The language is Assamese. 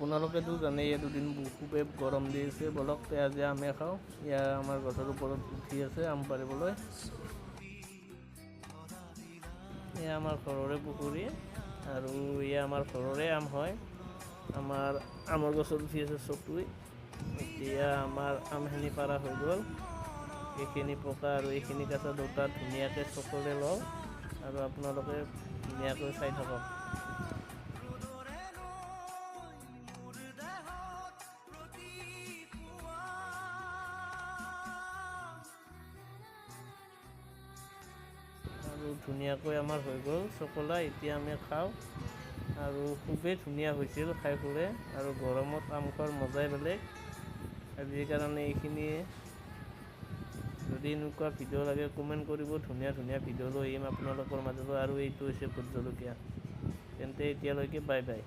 আপোনালোকেতো জানেই দুদিন খুবেই গৰম দি আছে। বলক আজি আমে খাওঁ। ইয়াৰ আমাৰ গছৰ ওপৰত উঠি আছে আম পাৰিবলৈ। এয়া আমাৰ ঘৰৰে পুখুৰী আৰু এয়া আমাৰ ঘৰৰে আম হয়। আমাৰ আমৰ গছত উঠি আছে চকুই। এতিয়া আমাৰ আমখিনি পাৰা হৈ গ'ল। এইখিনি পকা আৰু এইখিনি কেঁচা দুটা ধুনীয়াকৈ চকুৰে লওঁ আৰু আপোনালোকে ধুনীয়াকৈ চাই থাকক। আৰু ধুনীয়াকৈ আমাৰ হৈ গ'ল চকলা। এতিয়া আমি খাওঁ আৰু খুবেই ধুনীয়া হৈছিল খাই ফুৰে আৰু গৰমত আম খোৱাৰ মজাই বেলেগ। আজিৰ কাৰণে এইখিনিয়ে। যদি এনেকুৱা ভিডিঅ' লাগে কমেণ্ট কৰিব। ধুনীয়া ধুনীয়া ভিডিঅ' লৈ আহিম আপোনালোকৰ মাজলৈ। আৰু এইটো হৈছে ভোট জলকীয়া। তেন্তে এতিয়ালৈকে বাই বাই।